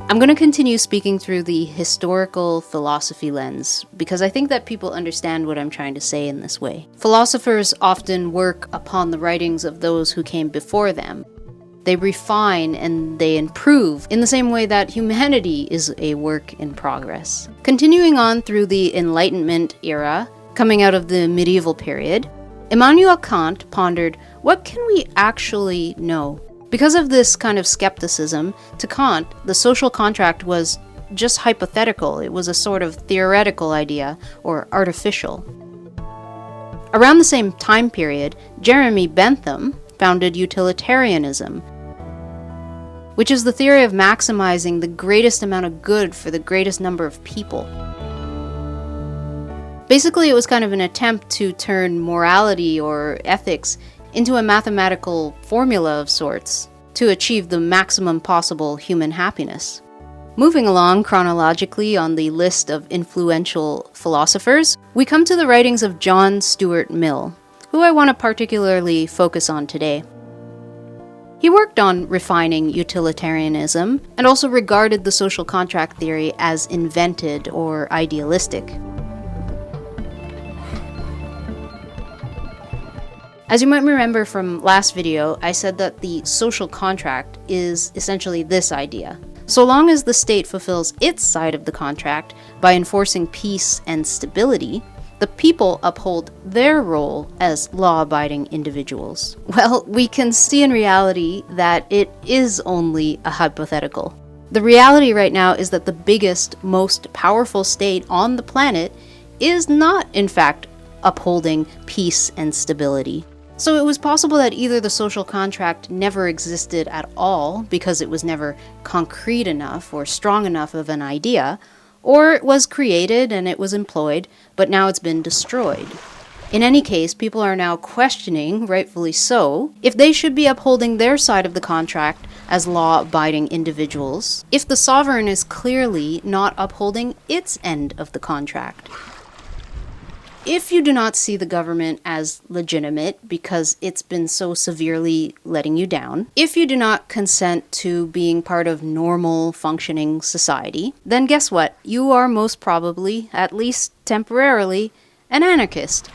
I'm going to continue speaking through the historical philosophy lens because I think that people understand what I'm trying to say in this way. Philosophers often work upon the writings of those who came before them. They refine and they improve in the same way that humanity is a work in progress. Continuing on through the Enlightenment era, coming out of the medieval period, Immanuel Kant pondered, what can we actually know? Because of this kind of skepticism, to Kant, the social contract was just hypothetical. It was a sort of theoretical idea, or artificial. Around the same time period, Jeremy Bentham founded utilitarianism, which is the theory of maximizing the greatest amount of good for the greatest number of people. Basically, it was kind of an attempt to turn morality or ethics into a mathematical formula of sorts to achieve the maximum possible human happiness. Moving along chronologically on the list of influential philosophers, we come to the writings of John Stuart Mill, who I want to particularly focus on today. He worked on refining utilitarianism and also regarded the social contract theory as invented or idealistic. As you might remember from last video, I said that the social contract is essentially this idea. So long as the state fulfills its side of the contract by enforcing peace and stability, the people uphold their role as law-abiding individuals. Well, we can see in reality that it is only a hypothetical. The reality right now is that the biggest, most powerful state on the planet is not, in fact, upholding peace and stability. So it was possible that either the social contract never existed at all because it was never concrete enough or strong enough of an idea, or it was created and it was employed, but now it's been destroyed. In any case, people are now questioning, rightfully so, if they should be upholding their side of the contract as law-abiding individuals, if the sovereign is clearly not upholding its end of the contract. If you do not see the government as legitimate because it's been so severely letting you down, if you do not consent to being part of normal functioning society, then guess what? You are most probably, at least temporarily, an anarchist.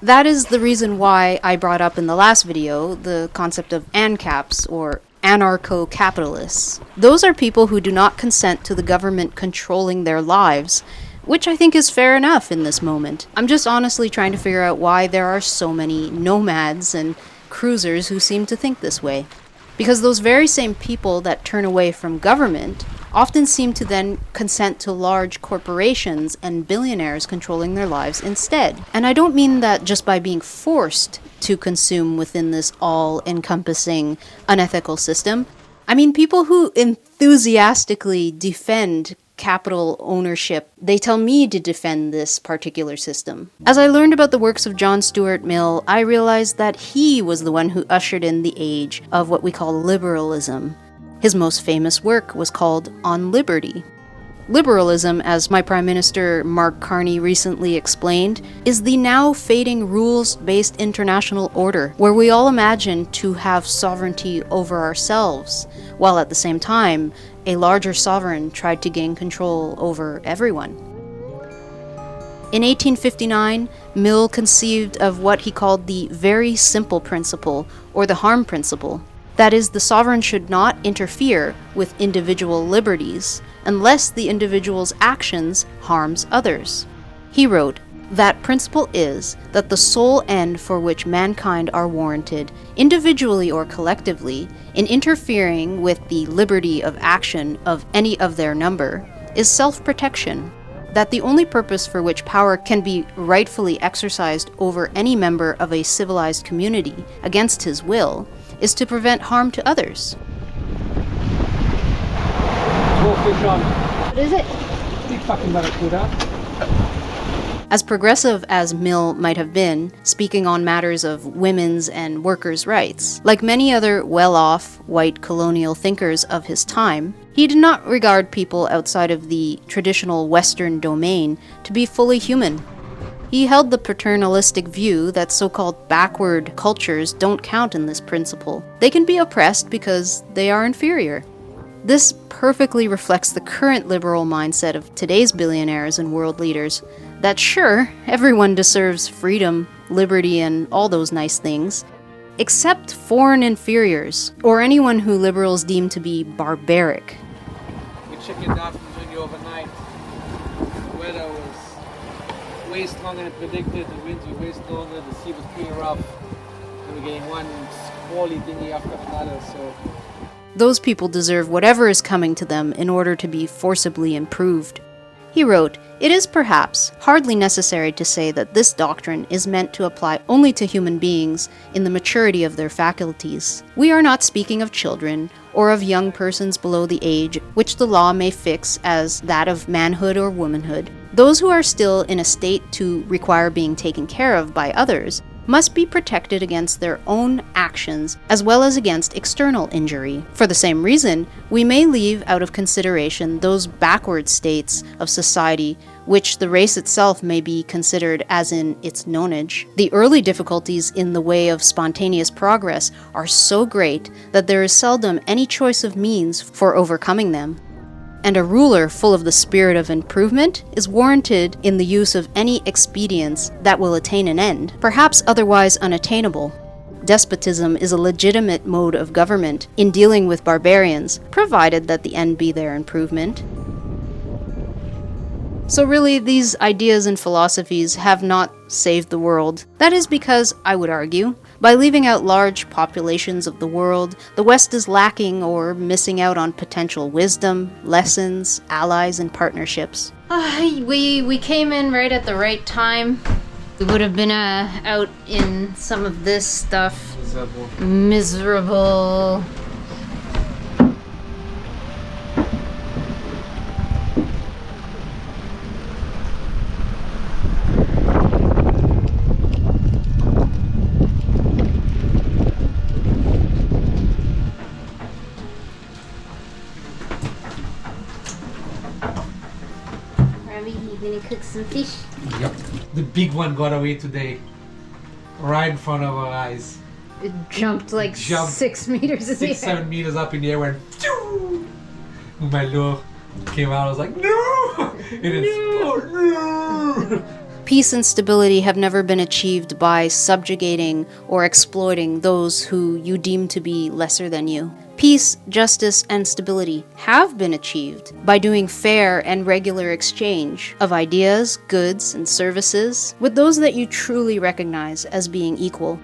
That is the reason why I brought up in the last video the concept of ANCAPs, or anarcho-capitalists. Those are people who do not consent to the government controlling their lives, which I think is fair enough in this moment. I'm just honestly trying to figure out why there are so many nomads and cruisers who seem to think this way. Because those very same people that turn away from government often seem to then consent to large corporations and billionaires controlling their lives instead. And I don't mean that just by being forced to consume within this all-encompassing, unethical system. I mean people who enthusiastically defend capital ownership. They tell me to defend this particular system. As I learned about the works of John Stuart Mill, I realized that he was the one who ushered in the age of what we call liberalism. His most famous work was called On Liberty. Liberalism, as my Prime Minister Mark Carney recently explained, is the now fading rules-based international order where we all imagine to have sovereignty over ourselves, while at the same time, a larger sovereign tried to gain control over everyone. In 1859, Mill conceived of what he called the very simple principle, or the harm principle. That is, the sovereign should not interfere with individual liberties unless the individual's actions harms others. He wrote, "That principle is that the sole end for which mankind are warranted, individually or collectively, in interfering with the liberty of action of any of their number, is self-protection. That the only purpose for which power can be rightfully exercised over any member of a civilized community against his will is to prevent harm to others." fish on. What is it? Big fucking barracuda. As progressive as Mill might have been, speaking on matters of women's and workers' rights, like many other well-off white colonial thinkers of his time, he did not regard people outside of the traditional Western domain to be fully human. He held the paternalistic view that so-called backward cultures don't count in this principle. They can be oppressed because they are inferior. This perfectly reflects the current liberal mindset of today's billionaires and world leaders, that sure, everyone deserves freedom, liberty, and all those nice things, except foreign inferiors, or anyone who liberals deem to be barbaric. We checked it out from doing it overnight. The weather was way stronger than predicted, the winds were way stronger, the sea was pretty rough, and we're getting one squally dinghy after another, so... Those people deserve whatever is coming to them in order to be forcibly improved. He wrote, "It is perhaps hardly necessary to say that this doctrine is meant to apply only to human beings in the maturity of their faculties. We are not speaking of children, or of young persons below the age which the law may fix as that of manhood or womanhood. Those who are still in a state to require being taken care of by others must be protected against their own actions as well as against external injury. For the same reason, we may leave out of consideration those backward states of society which the race itself may be considered as in its nonage. The early difficulties in the way of spontaneous progress are so great that there is seldom any choice of means for overcoming them. And a ruler full of the spirit of improvement is warranted in the use of any expedients that will attain an end, perhaps otherwise unattainable. Despotism is a legitimate mode of government in dealing with barbarians, provided that the end be their improvement." So really, these ideas and philosophies have not saved the world. That is because, I would argue, by leaving out large populations of the world, the West is lacking or missing out on potential wisdom, lessons, allies, and partnerships. We came in right at the right time. We would have been out in some of this stuff. Miserable. Gonna cook some fish. Yep. The big one got away today. Right in front of our eyes. It jumped like 6 meters in the air. 6-7 meters up in the air, went phew! My lure came out, I was like, no! It exploded. No! Peace and stability have never been achieved by subjugating or exploiting those who you deem to be lesser than you. Peace, justice, and stability have been achieved by doing fair and regular exchange of ideas, goods, and services with those that you truly recognize as being equal.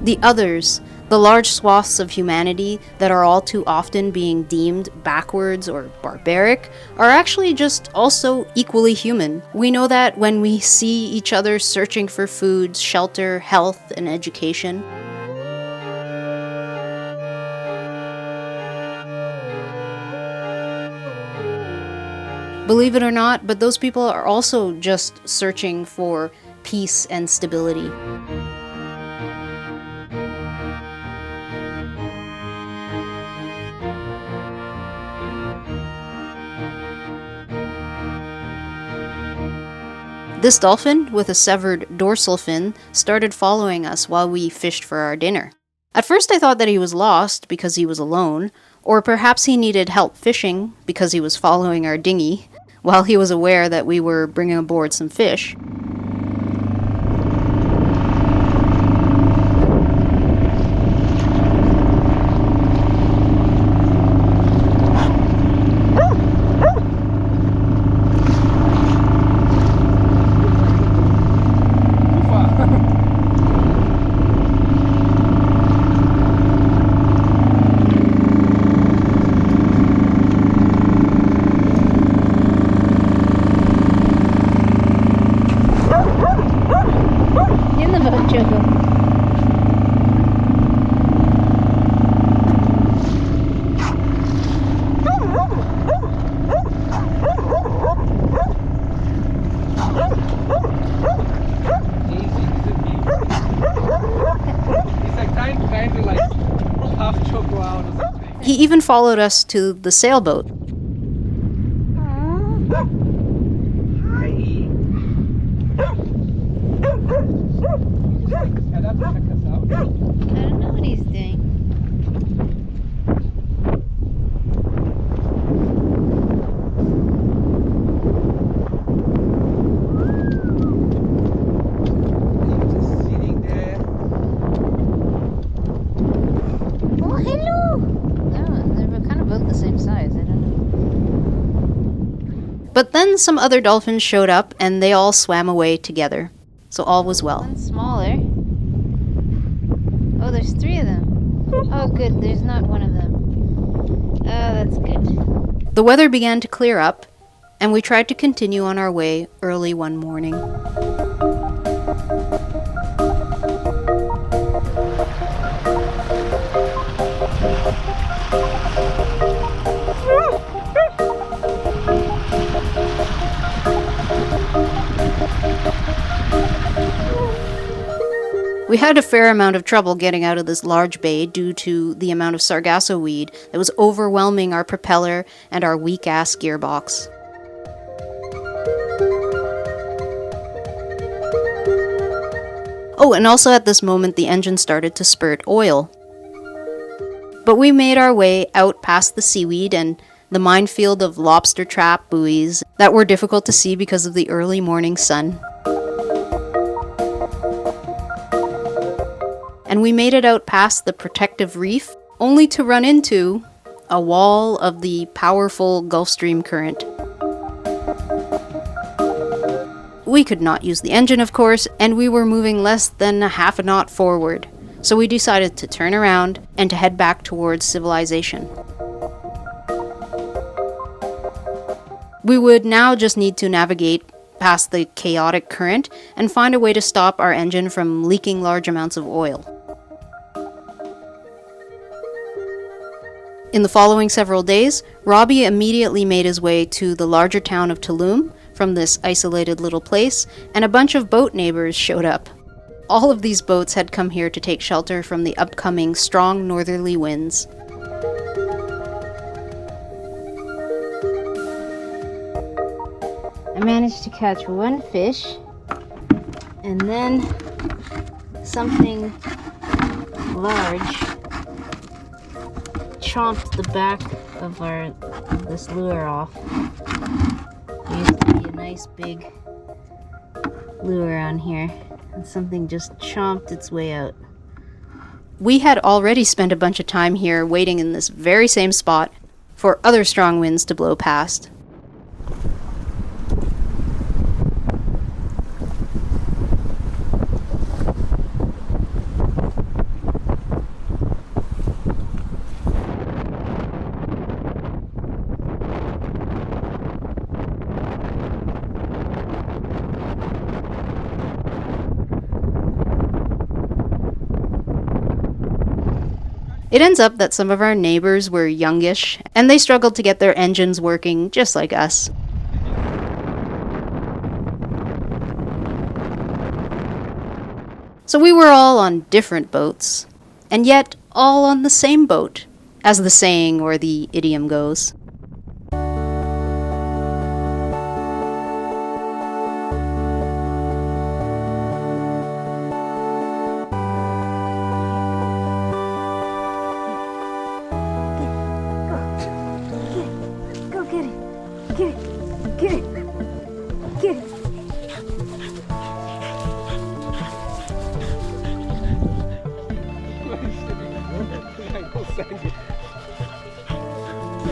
The others, the large swaths of humanity that are all too often being deemed backwards or barbaric, are actually just also equally human. We know that when we see each other searching for food, shelter, health, and education. Believe it or not, but those people are also just searching for peace and stability. This dolphin, with a severed dorsal fin, started following us while we fished for our dinner. At first I thought that he was lost because he was alone, or perhaps he needed help fishing because he was following our dinghy, while he was aware that we were bringing aboard some fish. He even followed us to the sailboat. Head up, check us out. I don't know what he's doing. Just sitting there. Oh, hello! Oh, they're kind of both the same size. I don't know. But then some other dolphins showed up and they all swam away together. So all was well. One's smaller. Oh, there's 3 of them. Oh, good. There's not one of them. Oh, that's good. The weather began to clear up, and we tried to continue on our way early one morning. We had a fair amount of trouble getting out of this large bay due to the amount of sargasso weed that was overwhelming our propeller and our weak-ass gearbox. Oh, and also at this moment the engine started to spurt oil. But we made our way out past the seaweed and the minefield of lobster trap buoys that were difficult to see because of the early morning sun. And we made it out past the protective reef, only to run into a wall of the powerful Gulf Stream current. We could not use the engine, of course, and we were moving less than a half a knot forward, so we decided to turn around and to head back towards civilization. We would now just need to navigate past the chaotic current and find a way to stop our engine from leaking large amounts of oil. In the following several days, Robbie immediately made his way to the larger town of Tulum from this isolated little place, and a bunch of boat neighbors showed up. All of these boats had come here to take shelter from the upcoming strong northerly winds. I managed to catch one fish, and then something large chomped the back of this lure off. There used to be a nice big lure on here, and something just chomped its way out. We had already spent a bunch of time here waiting in this very same spot for other strong winds to blow past. It ends up that some of our neighbors were youngish, and they struggled to get their engines working just like us. So we were all on different boats, and yet all on the same boat, as the saying or the idiom goes.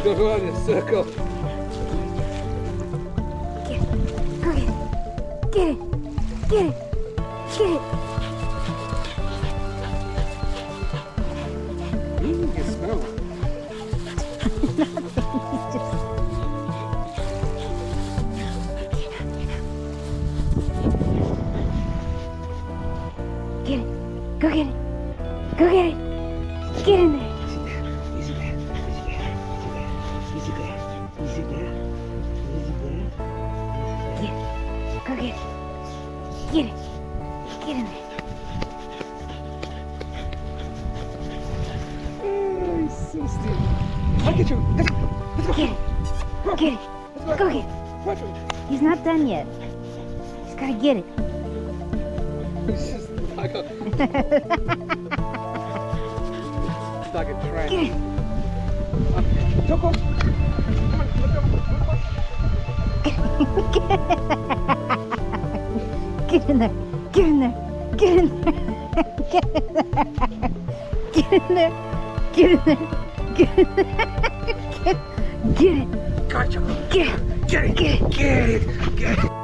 Go around in a circle. Get it. Go get it. Get it. Get it. Get it. You can smell it. Get it. Go get it. Go get it. Get in there. Go get it. Get it. Get in there. Oh, so stupid. Get you. Let's go. Get it. Get it. Go get it. He's not done yet. He's gotta get it. It's just like a... It's like a train. Get it. Okay. Choco. Come on. Let's go. Get in there. Get in there. Get in there. Get in there. Get in there. Get in there. Get it. Gotcha. Get it. Get it. Get it. Get it. Get it.